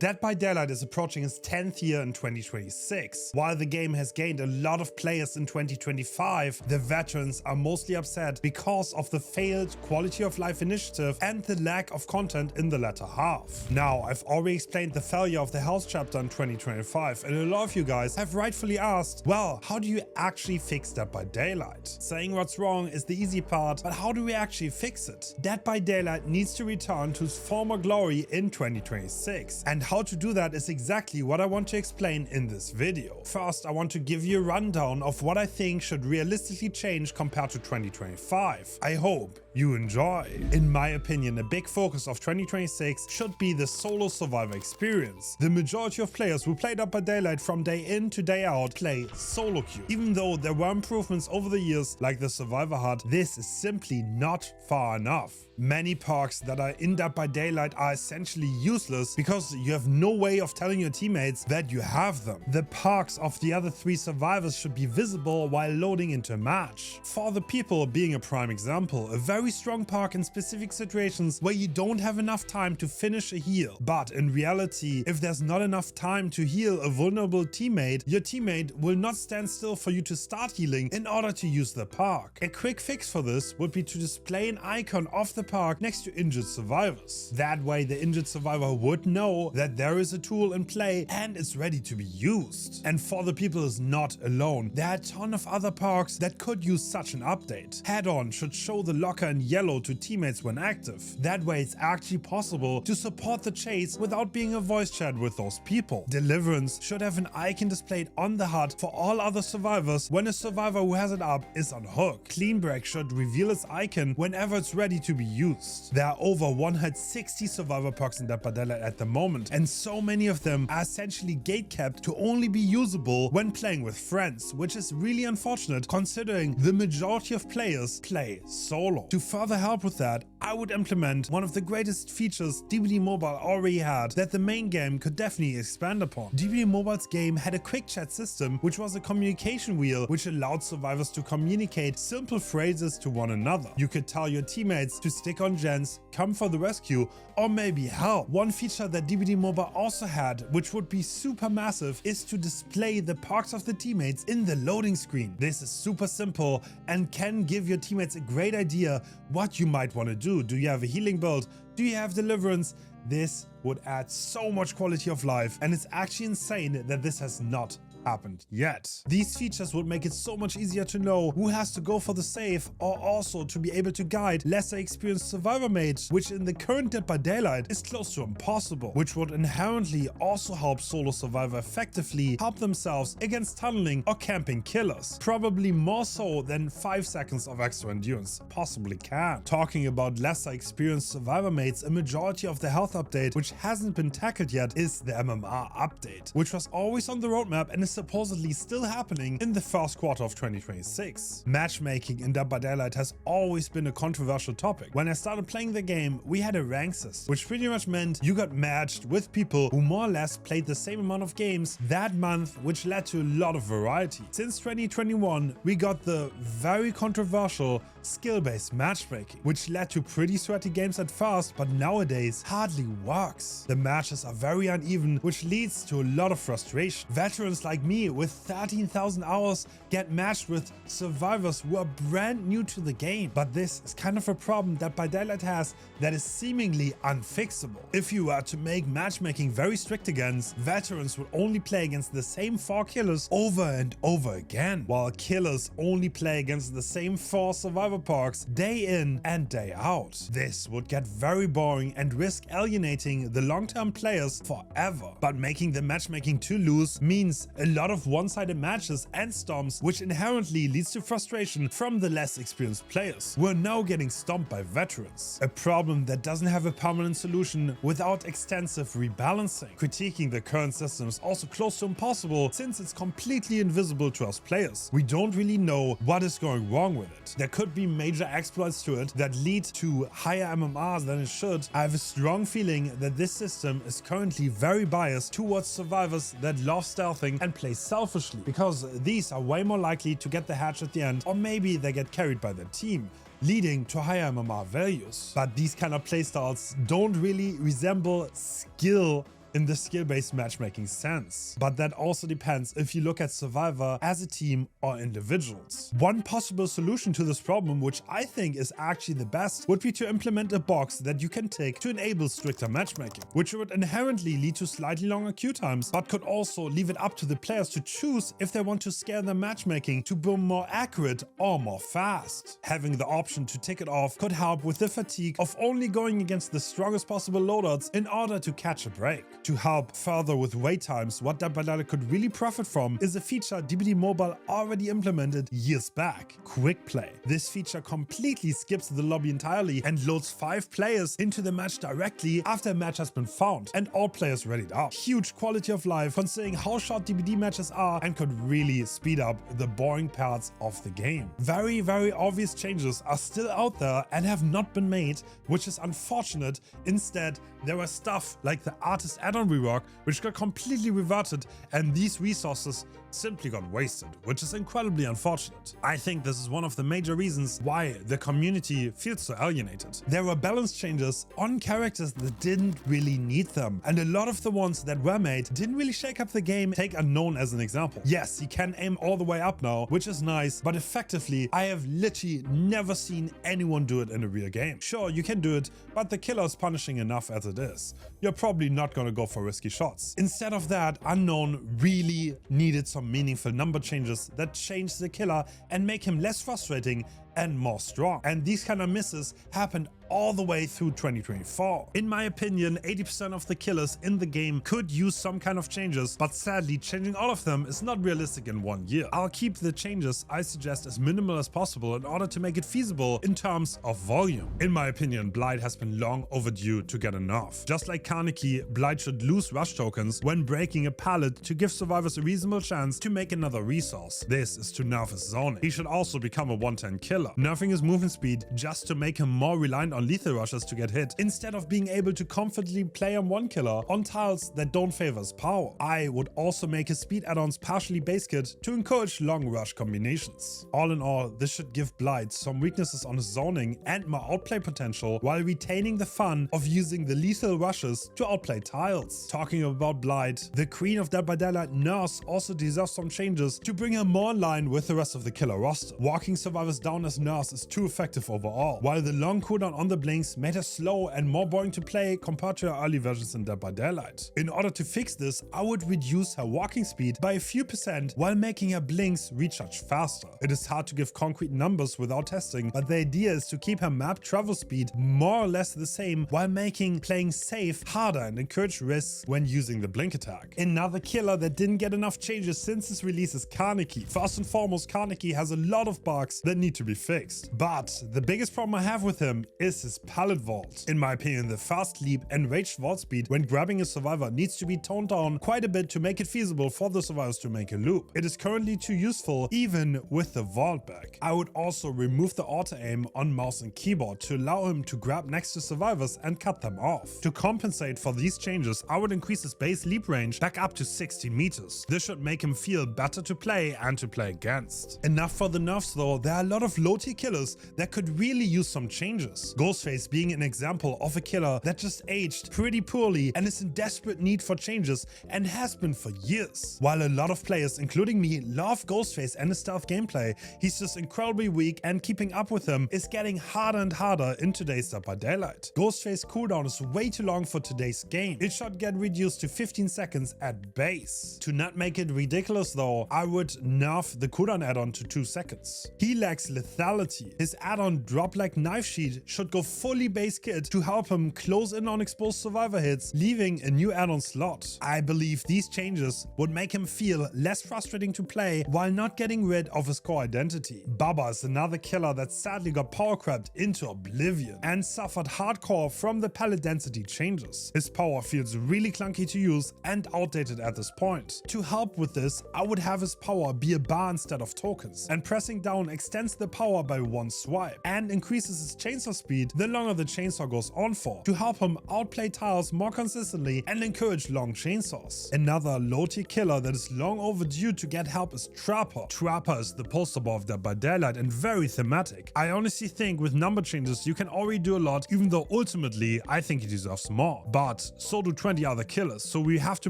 Dead by Daylight is approaching its 10th year in 2026. While the game has gained a lot of players in 2025, the veterans are mostly upset because of the failed quality of life initiative and the lack of content in the latter half. Now, I've already explained the failure of the health chapter in 2025, and a lot of you guys have rightfully asked, well, how do you actually fix Dead by Daylight? Saying what's wrong is the easy part, but how do we actually fix it? Dead by Daylight needs to return to its former glory in 2026. And how to do that is exactly what I want to explain in this video. First, I want to give you a rundown of what I think should realistically change compared to 2025. I hope you enjoy. In my opinion, a big focus of 2026 should be the solo survivor experience. The majority of players who play Dead by Daylight from day in to day out play solo queue. Even though there were improvements over the years like the survivor hut, this is simply not far enough. Many perks that are in Dead by Daylight are essentially useless because you have no way of telling your teammates that you have them. The perks of the other 3 survivors should be visible while loading into a match. For the people being a prime example, a very strong perk in specific situations where you don't have enough time to finish a heal. But in reality, if there's not enough time to heal a vulnerable teammate, your teammate will not stand still for you to start healing in order to use the perk. A quick fix for this would be to display an icon of the perk next to injured survivors. That way the injured survivor would know that there is a tool in play and it's ready to be used. And for the people who's not alone, there are a ton of other perks that could use such an update. Head-on should show the locker in yellow to teammates when active. That way it's actually possible to support the chase without being a voice chat with those people. Deliverance should have an icon displayed on the hut for all other survivors when a survivor who has it up is on hook. Clean break should reveal its icon whenever it's ready to be used. There are over 160 survivor perks in Dead by Daylight at the moment, and so many of them are essentially gate-kept to only be usable when playing with friends, which is really unfortunate considering the majority of players play solo. To further help with that, I would implement one of the greatest features DBD Mobile already had that the main game could definitely expand upon. DBD Mobile's game had a quick chat system which was a communication wheel which allowed survivors to communicate simple phrases to one another. You could tell your teammates to stick on gens, come for the rescue, or maybe help. One feature that DBD Mobile also had, which would be super massive, is to display the perks of the teammates in the loading screen. This is super simple and can give your teammates a great idea what you might want to do. Do you have a healing build? Do you have deliverance? This would add so much quality of life, and it's actually insane that this has not happened yet. These features would make it so much easier to know who has to go for the save, or also to be able to guide lesser experienced survivor mates, which in the current Dead by Daylight is close to impossible, which would inherently also help solo survivor effectively help themselves against tunneling or camping killers, probably more so than 5 seconds of extra endurance possibly can. Talking about lesser experienced survivor mates, a majority of the health update which hasn't been tackled yet is the MMR update, which was always on the roadmap and is supposedly still happening in the first quarter of 2026. Matchmaking in Dead by Daylight has always been a controversial topic. When I started playing the game, we had a rank system, which pretty much meant you got matched with people who more or less played the same amount of games that month, which led to a lot of variety. Since 2021, we got the very controversial skill-based matchmaking, which led to pretty sweaty games at first, but nowadays hardly works. The matches are very uneven, which leads to a lot of frustration. Veterans like me with 13,000 hours get matched with survivors who are brand new to the game. But this is kind of a problem that Dead by Daylight has that is seemingly unfixable. If you were to make matchmaking very strict against, veterans would only play against the same 4 killers over and over again, while killers only play against the same 4 survivor perks day in and day out. This would get very boring and risk alienating the long-term players forever. But making the matchmaking too loose means a lot of one-sided matches and storms, which inherently leads to frustration from the less experienced players. We're now getting stomped by veterans, a problem that doesn't have a permanent solution without extensive rebalancing. Critiquing the current system is also close to impossible since it's completely invisible to us players. We don't really know what is going wrong with it. There could be major exploits to it that lead to higher MMRs than it should. I have a strong feeling that this system is currently very biased towards survivors that love stealthing and play selfishly, because these are way more likely to get the hatch at the end, or maybe they get carried by their team, leading to higher MMR values. But these kind of playstyles don't really resemble skill in the skill-based matchmaking sense. But that also depends if you look at Survivor as a team or individuals. One possible solution to this problem, which I think is actually the best, would be to implement a box that you can tick to enable stricter matchmaking, which would inherently lead to slightly longer queue times, but could also leave it up to the players to choose if they want to scale their matchmaking to be more accurate or more fast. Having the option to tick it off could help with the fatigue of only going against the strongest possible loadouts in order to catch a break. To help further with wait times, what Dead by Daylight could really profit from is a feature DBD Mobile already implemented years back: Quick Play. This feature completely skips the lobby entirely and loads 5 players into the match directly after a match has been found and all players readied up. Huge quality of life considering how short DBD matches are, and could really speed up the boring parts of the game. Very obvious changes are still out there and have not been made, which is unfortunate. Instead, there was stuff like the artist add-on rework, which got completely reverted, and these resources simply got wasted, which is incredibly unfortunate. I think this is one of the major reasons why the community feels so alienated. There were balance changes on characters that didn't really need them, and a lot of the ones that were made didn't really shake up the game. Take Unknown as an example. Yes, he can aim all the way up now, which is nice, but effectively, I have literally never seen anyone do it in a real game. Sure, you can do it, but the killer is punishing enough as it is. You're probably not gonna go for risky shots. Instead of that, Unknown really needed some meaningful number changes that change the killer and make him less frustrating and more strong. And these kind of misses happened all the way through 2024. In my opinion, 80% of the killers in the game could use some kind of changes, but sadly changing all of them is not realistic in 1 year. I'll keep the changes I suggest as minimal as possible in order to make it feasible in terms of volume. In my opinion, Blight has been long overdue to get a nerf. Just like Kaneki, Blight should lose rush tokens when breaking a pallet to give survivors a reasonable chance to make another resource. This is to nerf his zoning. He should also become a 110 killer. Nerfing his movement speed just to make him more reliant on lethal rushes to get hit, instead of being able to comfortably play on one killer on tiles that don't favor his power. I would also make his speed add-ons partially base kit to encourage long rush combinations. All in all, this should give Blight some weaknesses on his zoning and more outplay potential, while retaining the fun of using the lethal rushes to outplay tiles. Talking about Blight, the Queen of Dead by Daylight Nurse also deserves some changes to bring her more in line with the rest of the killer roster. Walking survivors down as Nurse is too effective overall, while the long cooldown on the blinks made her slow and more boring to play compared to her early versions in Dead by Daylight. In order to fix this, I would reduce her walking speed by a few percent while making her blinks recharge faster. It is hard to give concrete numbers without testing, but the idea is to keep her map travel speed more or less the same while making playing safe harder and encourage risks when using the blink attack. Another killer that didn't get enough changes since its release is Kaneki. First and foremost, Kaneki has a lot of bugs that need to be fixed, but the biggest problem I have with him is his pallet vault. In my opinion, the fast leap and raged vault speed when grabbing a survivor needs to be toned down quite a bit to make it feasible for the survivors to make a loop. It is currently too useful even with the vault back. I would also remove the auto aim on mouse and keyboard to allow him to grab next to survivors and cut them off. To compensate for these changes, I would increase his base leap range back up to 60 meters. This should make him feel better to play and to play against. Enough for the nerfs though, there are a lot of low tier killers that could really use some changes. Ghostface being an example of a killer that just aged pretty poorly and is in desperate need for changes and has been for years. While a lot of players, including me, love Ghostface and his stealth gameplay, he's just incredibly weak, and keeping up with him is getting harder and harder in today's Dead by Daylight. Ghostface cooldown is way too long for today's game. It should get reduced to 15 seconds at base. To not make it ridiculous though, I would nerf the cooldown add-on to 2 seconds. He lacks lethality. His add-on drop like knife sheet should go fully base kit to help him close in on exposed survivor hits, leaving a new add-on slot. I believe these changes would make him feel less frustrating to play while not getting rid of his core identity. Baba is another killer that sadly got power crept into oblivion and suffered hardcore from the pallet density changes. His power feels really clunky to use and outdated at this point. To help with this, I would have his power be a bar instead of tokens, and pressing down extends the power by 1 swipe and increases his chainsaw speed speed the longer the chainsaw goes on for, to help him outplay tiles more consistently and encourage long chainsaws. Another low tier killer that is long overdue to get help is Trapper. Trapper is the poster boy of Dead by Daylight and very thematic. I honestly think with number changes you can already do a lot, even though ultimately I think he deserves more. But so do 20 other killers, so we have to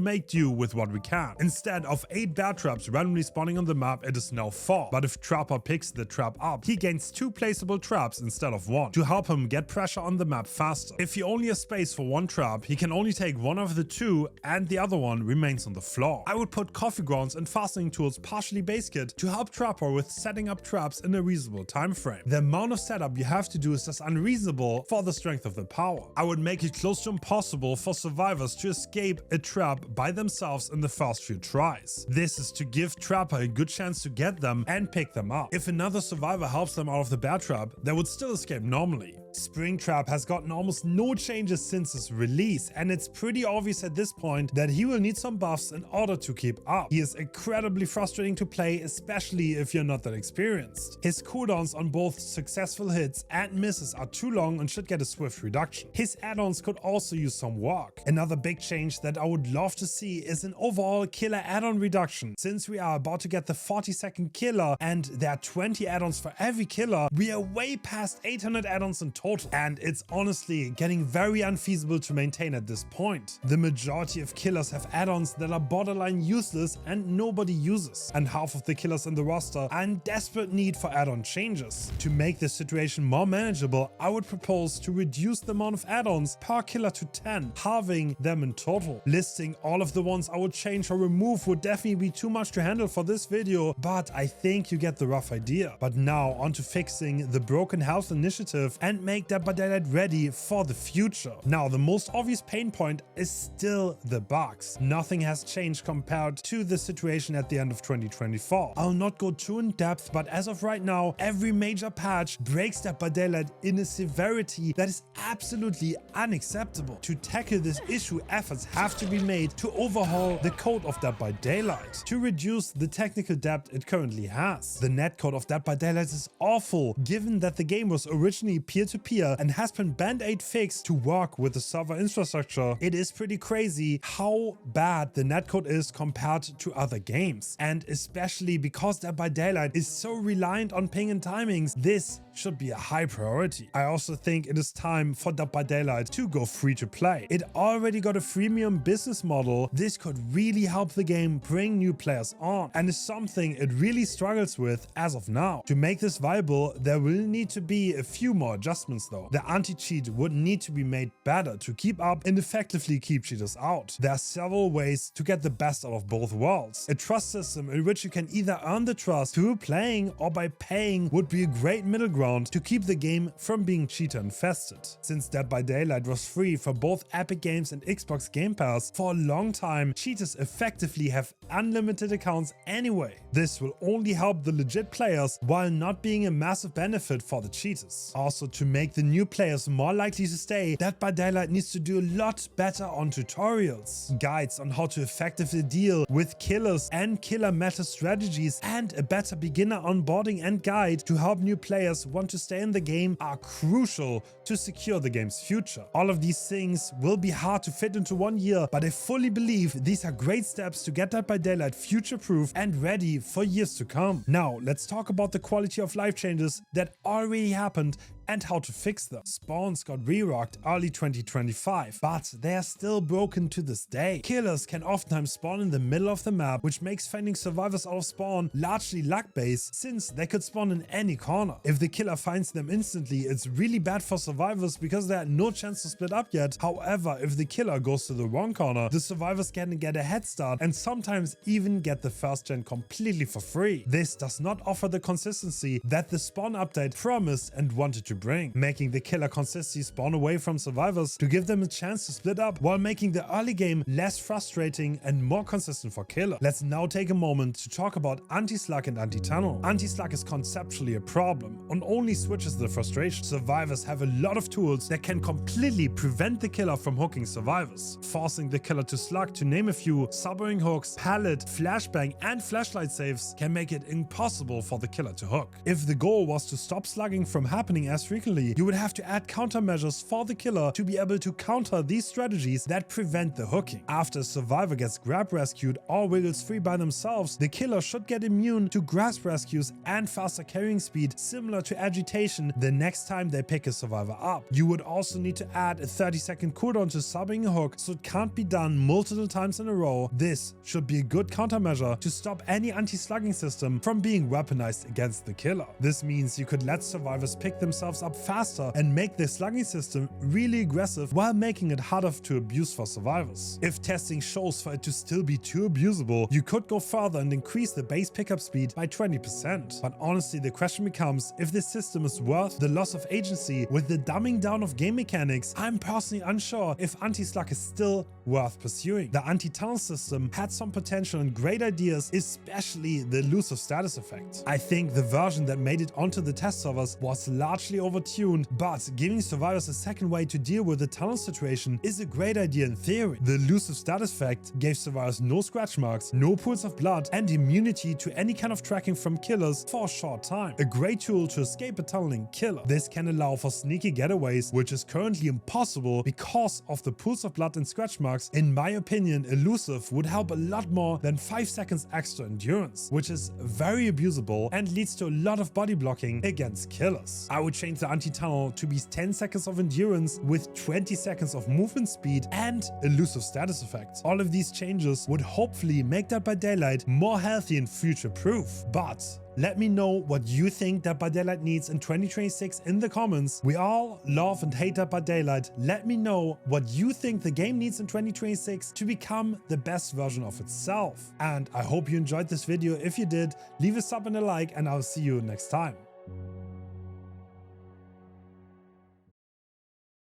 make do with what we can. Instead of 8 bear traps randomly spawning on the map, it is now 4. But if Trapper picks the trap up, he gains 2 placeable traps instead of 1 to help him get pressure on the map faster. If he only has space for 1 trap, he can only take 1 of the 2 and the other one remains on the floor. I would put coffee grounds and fastening tools partially base kit to help Trapper with setting up traps in a reasonable time frame. The amount of setup you have to do is just unreasonable for the strength of the power. I would make it close to impossible for survivors to escape a trap by themselves in the first few tries. This is to give Trapper a good chance to get them and pick them up. If another survivor helps them out of the bear trap, they would still escape normally. Springtrap has gotten almost no changes since its release, and it's pretty obvious at this point that he will need some buffs in order to keep up. He is incredibly frustrating to play, especially if you're not that experienced. His cooldowns on both successful hits and misses are too long and should get a swift reduction. His add-ons could also use some work. Another big change that I would love to see is an overall killer add-on reduction. Since we are about to get the 40-second killer and there are 20 add-ons for every killer, we are way past 800 add-ons in total, and it's honestly getting very unfeasible to maintain at this point. The majority of killers have add-ons that are borderline useless and nobody uses, and half of the killers in the roster are in desperate need for add-on changes. To make this situation more manageable, I would propose to reduce the amount of add-ons per killer to 10, halving them in total. Listing all of the ones I would change or remove would definitely be too much to handle for this video, but I think you get the rough idea. But now on to fixing the broken health initiative and make Dead by Daylight ready for the future. Now, the most obvious pain point is still the bugs. Nothing has changed compared to the situation at the end of 2024. I'll not go too in depth, but as of right now, every major patch breaks Dead by Daylight in a severity that is absolutely unacceptable. To tackle this issue, efforts have to be made to overhaul the code of Dead by Daylight to reduce the technical debt it currently has. The netcode of Dead by Daylight is awful, given that the game was originally peer-to-peer and has been band-aid fixed to work with the server infrastructure. It is pretty crazy how bad the netcode is compared to other games, and especially because Dead by Daylight is so reliant on ping and timings, this should be a high priority. I also think it is time for Dead by Daylight to go free to play. It already got a freemium business model. This could really help the game bring new players on, and is something it really struggles with as of now. To make this viable, there will need to be a few more adjustments though. The anti-cheat would need to be made better to keep up and effectively keep cheaters out. There are several ways to get the best out of both worlds. A trust system in which you can either earn the trust through playing or by paying would be a great middle ground to keep the game from being cheater infested. Since Dead by Daylight was free for both Epic Games and Xbox Game Pass for a long time, cheaters effectively have unlimited accounts anyway. This will only help the legit players while not being a massive benefit for the cheaters. Also, to make the new players more likely to stay, Dead by Daylight needs to do a lot better on tutorials, guides on how to effectively deal with killers and killer meta strategies, and a better beginner onboarding and guide to help new players want to stay in the game are crucial to secure the game's future. All of these things will be hard to fit into 1 year, but I fully believe these are great steps to get Dead by Daylight future-proof and ready for years to come. Now, let's talk about the quality of life changes that already happened and how to fix them. Spawns got re-rocked early 2025, but they are still broken to this day. Killers can oftentimes spawn in the middle of the map, which makes finding survivors out of spawn largely luck-based, since they could spawn in any corner. If the killer finds them instantly, it's really bad for survivors because there are no chance to split up yet. However, if the killer goes to the wrong corner, the survivors can get a head start and sometimes even get the first gen completely for free. This does not offer the consistency that the spawn update promised and wanted to bring, making the killer consistently spawn away from survivors to give them a chance to split up, while making the early game less frustrating and more consistent for killer. Let's now take a moment to talk about anti-slug and anti-tunnel. Anti-slug is conceptually a problem and only switches the frustration. Survivors have a lot of tools that can completely prevent the killer from hooking survivors, forcing the killer to slug, to name a few. Subbering hooks, pallet, flashbang and flashlight saves can make it impossible for the killer to hook. If the goal was to stop slugging from happening as less frequently. You would have to add countermeasures for the killer to be able to counter these strategies that prevent the hooking. After a survivor gets grab rescued or wiggles free by themselves, the killer should get immune to grasp rescues and faster carrying speed similar to agitation the next time they pick a survivor up. You would also need to add a 30-second cooldown to subbing a hook so it can't be done multiple times in a row. This should be a good countermeasure to stop any anti-slugging system from being weaponized against the killer. This means you could let survivors pick themselves up faster and make the slugging system really aggressive while making it harder to abuse for survivors. If testing shows for it to still be too abusable, you could go further and increase the base pickup speed by 20%. But honestly, the question becomes if this system is worth the loss of agency with the dumbing down of game mechanics. I'm personally unsure if anti-slug is still worth pursuing. The anti-tunnel system had some potential and great ideas, especially the elusive status effect. I think the version that made it onto the test servers was largely overtuned, but giving survivors a second way to deal with the tunnel situation is a great idea in theory. The elusive status effect gave survivors no scratch marks, no pools of blood, and immunity to any kind of tracking from killers for a short time. A great tool to escape a tunneling killer. This can allow for sneaky getaways, which is currently impossible because of the pools of blood and scratch marks. In my opinion, elusive would help a lot more than 5 seconds extra endurance, which is very abusable and leads to a lot of body blocking against killers. I would change the anti-tunnel to be 10 seconds of endurance with 20 seconds of movement speed and elusive status effect. All of these changes would hopefully make Dead by Daylight more healthy and future-proof. But let me know what you think Dead by Daylight needs in 2026 in the comments. We all love and hate Dead by Daylight. Let me know what you think the game needs in 2026 to become the best version of itself. And I hope you enjoyed this video. If you did, leave a sub and a like, and I'll see you next time.